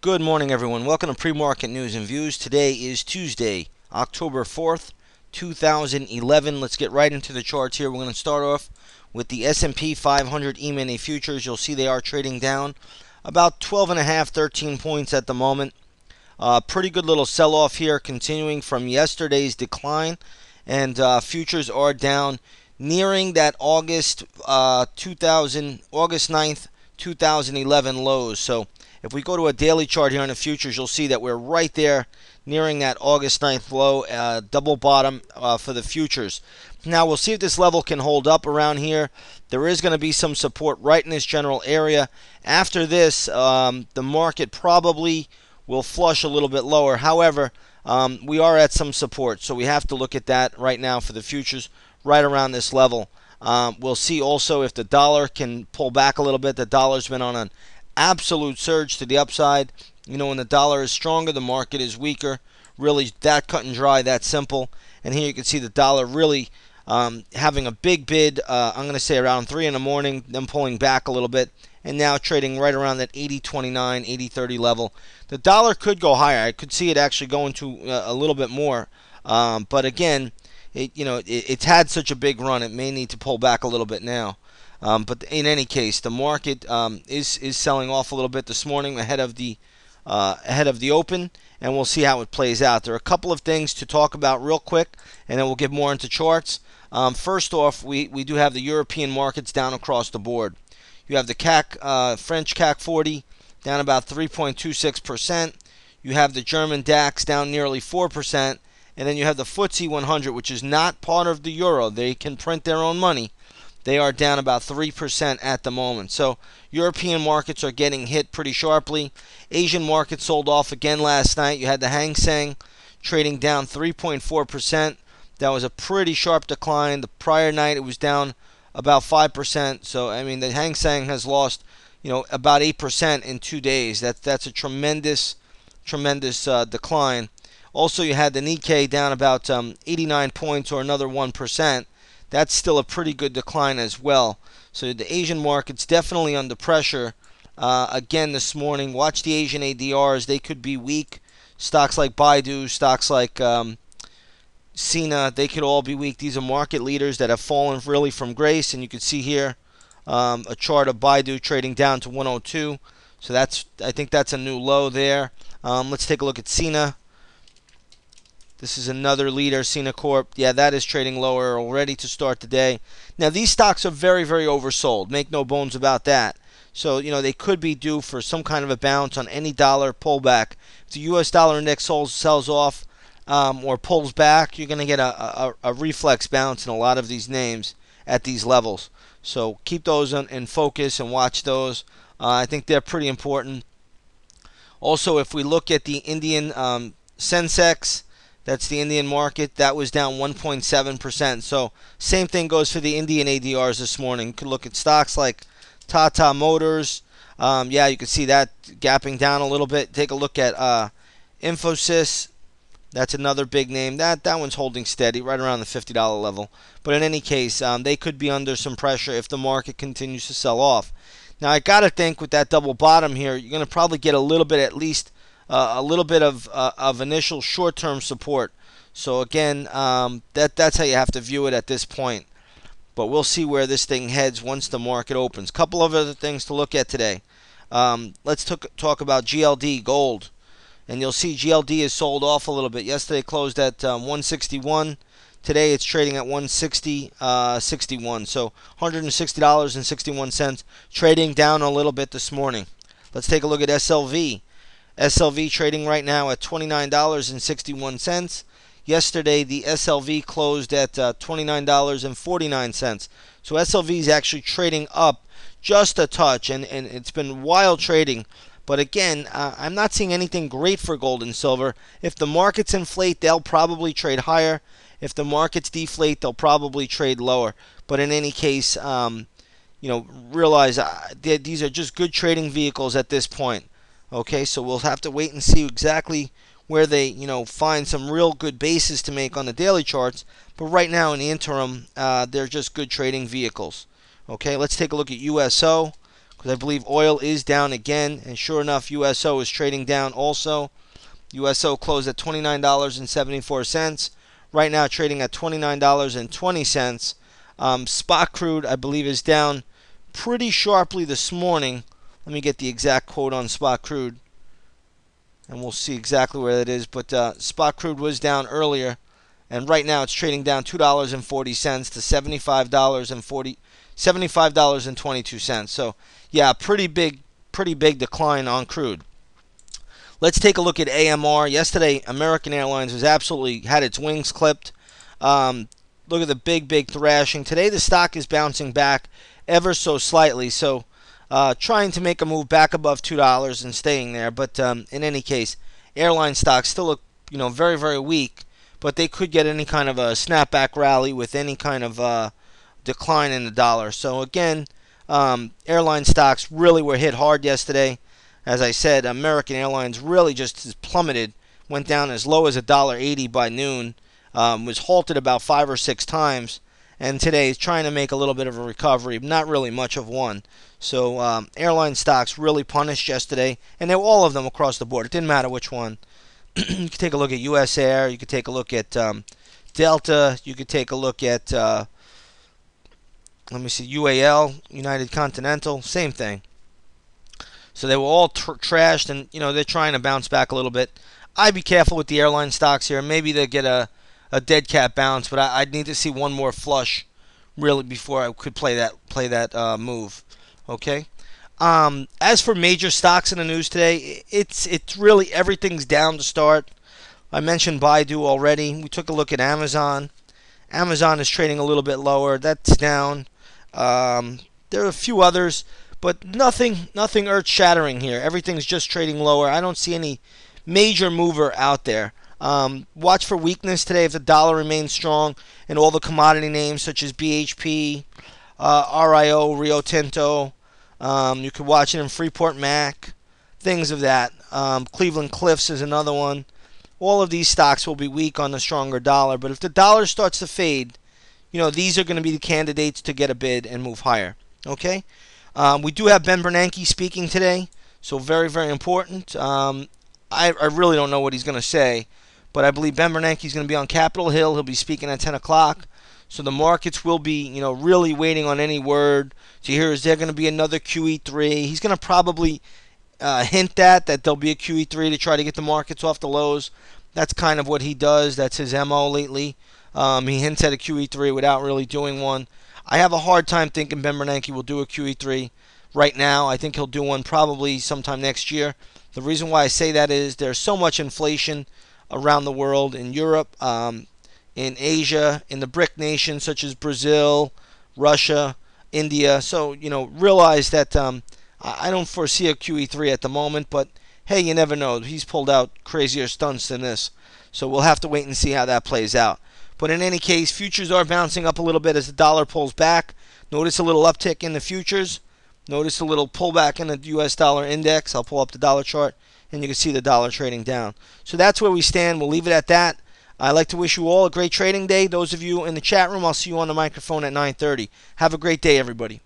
Good morning, everyone. Welcome to Pre-Market News and Views. Today is Tuesday, October 4th, 2011. Let's get right into the charts here. We're going to start off with the S&P 500 E-mini futures. You'll see they are trading down about 12.5, 13 points at the moment. Pretty good little sell-off here, continuing from yesterday's decline, and futures are down, nearing that August 9th, 2011 lows. So if we go to a daily chart here on the futures, you'll see that we're right there nearing that August 9th low, double bottom for the futures. Now we'll see if this level can hold up around here. There is going to be some support right in this general area. After this, the market probably will flush a little bit lower. However, we are at some support, so we have to look at that right now for the futures right around this level. We'll see also if the dollar can pull back a little bit. The dollar's been on an absolute surge to the upside. You know, when the dollar is stronger, the market is weaker. Really that cut and dry, that simple. And here you can see the dollar really having a big bid, I'm going to say around 3 in the morning, then pulling back a little bit, and now trading right around that 80.29, 80.30 level. The dollar could go higher. I could see it actually going to a little bit more. But again, it's had such a big run, it may need to pull back a little bit now. But in any case, the market is selling off a little bit this morning ahead of the open, and we'll see how it plays out. There are a couple of things to talk about real quick, and then we'll get more into charts. First off, we do have the European markets down across the board. You have the French CAC 40 down about 3.26%. You have the German DAX down nearly 4%. And then you have the FTSE 100, which is not part of the euro. They can print their own money. They are down about 3% at the moment. So European markets are getting hit pretty sharply. Asian markets sold off again last night. You had the Hang Seng trading down 3.4%. That was a pretty sharp decline. The prior night it was down about 5%. So I mean the Hang Seng has lost, about 8% in 2 days. That's a tremendous decline. Also, you had the Nikkei down about 89 points, or another 1%. That's still a pretty good decline as well. So the Asian market's definitely under pressure again this morning. Watch the Asian ADRs. They could be weak. Stocks like Baidu, stocks like Sina, they could all be weak. These are market leaders that have fallen really from grace. And you can see here a chart of Baidu trading down to 102. So I think that's a new low there. Let's take a look at Sina. This is another leader, Sina Corp. Yeah, that is trading lower already to start the day. Now, these stocks are very, very oversold. Make no bones about that. So, they could be due for some kind of a bounce on any dollar pullback. If the U.S. dollar index sells off or pulls back, you're going to get a reflex bounce in a lot of these names at these levels. So keep those in focus and watch those. I think they're pretty important. Also, if we look at the Indian Sensex, that's the Indian market. That was down 1.7%. So same thing goes for the Indian ADRs this morning. You could look at stocks like Tata Motors. Yeah, you can see that gapping down a little bit. Take a look at Infosys. That's another big name. That one's holding steady right around the $50 level. But in any case, they could be under some pressure if the market continues to sell off. Now, I got to think with that double bottom here, you're going to probably get a little bit, at least a little bit of initial short-term support. So again, that's how you have to view it at this point. But we'll see where this thing heads once the market opens. Couple of other things to look at today. Let's talk about Gld Gold. And you'll see GLD is sold off a little bit. Yesterday closed at 161. Today it's trading at 160.61. So $160.61. Trading down a little bit this morning. Let's take a look at SLV. SLV trading right now at $29.61. Yesterday, the SLV closed at $29.49. So SLV is actually trading up just a touch, and it's been wild trading. But again, I'm not seeing anything great for gold and silver. If the markets inflate, they'll probably trade higher. If the markets deflate, they'll probably trade lower. But in any case, realize these are just good trading vehicles at this point. Okay, so we'll have to wait and see exactly where they, find some real good bases to make on the daily charts. But right now in the interim, they're just good trading vehicles. Okay, let's take a look at USO. because I believe oil is down again, and sure enough, USO is trading down also. USO closed at $29.74. Right now, trading at $29.20. Spot crude, I believe, is down pretty sharply this morning. Let me get the exact quote on spot crude, and we'll see exactly where that is. But spot crude was down earlier, and right now it's trading down $2.40 to $75.22. So yeah, pretty big decline on crude. Let's take a look at AMR. Yesterday, American Airlines was absolutely had its wings clipped. Look at the big thrashing. Today, the stock is bouncing back ever so slightly. So trying to make a move back above $2 and staying there. But in any case, airline stocks still look very weak. But they could get any kind of a snapback rally with any kind of decline in the dollar. So again, airline stocks really were hit hard yesterday. As I said, American Airlines really just plummeted, went down as low as $1.80 by noon, was halted about 5 or 6 times, and today is trying to make a little bit of a recovery, not really much of one. So airline stocks really punished yesterday, and they were all of them across the board. It didn't matter which one. You could take a look at US Air, you could take a look at Delta, you could take a look at, let me see, UAL, United Continental, same thing. So they were all trashed, and they're trying to bounce back a little bit. I'd be careful with the airline stocks here. Maybe they get a dead cat bounce, but I'd need to see one more flush really before I could play that move. Okay. As for major stocks in the news today, it's really everything's down to start. I mentioned Baidu already. We took a look at Amazon. Amazon is trading a little bit lower. That's down. There are a few others, but nothing earth-shattering here. Everything's just trading lower. I don't see any major mover out there. Watch for weakness today if the dollar remains strong and all the commodity names such as BHP, RIO, Rio Tinto. You could watch it in Freeport Mac, things of that. Cleveland Cliffs is another one. All of these stocks will be weak on the stronger dollar, but if the dollar starts to fade, these are going to be the candidates to get a bid and move higher. Okay? We do have Ben Bernanke speaking today, so very important. I really don't know what he's going to say, but I believe Ben Bernanke is going to be on Capitol Hill. He'll be speaking at 10 o'clock. So the markets will be, really waiting on any word to hear, is there going to be another QE3? He's going to probably hint that there'll be a QE3 to try to get the markets off the lows. That's kind of what he does. That's his MO lately. He hints at a QE3 without really doing one. I have a hard time thinking Ben Bernanke will do a QE3 right now. I think he'll do one probably sometime next year. The reason why I say that is there's so much inflation around the world, in Europe, in Asia, in the BRIC nations such as Brazil, Russia, India. So, realize that I don't foresee a QE3 at the moment, but hey, you never know. He's pulled out crazier stunts than this. So we'll have to wait and see how that plays out. But in any case, futures are bouncing up a little bit as the dollar pulls back. Notice a little uptick in the futures. Notice a little pullback in the US dollar index. I'll pull up the dollar chart, and you can see the dollar trading down. So that's where we stand. We'll leave it at that. I'd like to wish you all a great trading day. Those of you in the chat room, I'll see you on the microphone at 9:30. Have a great day, everybody.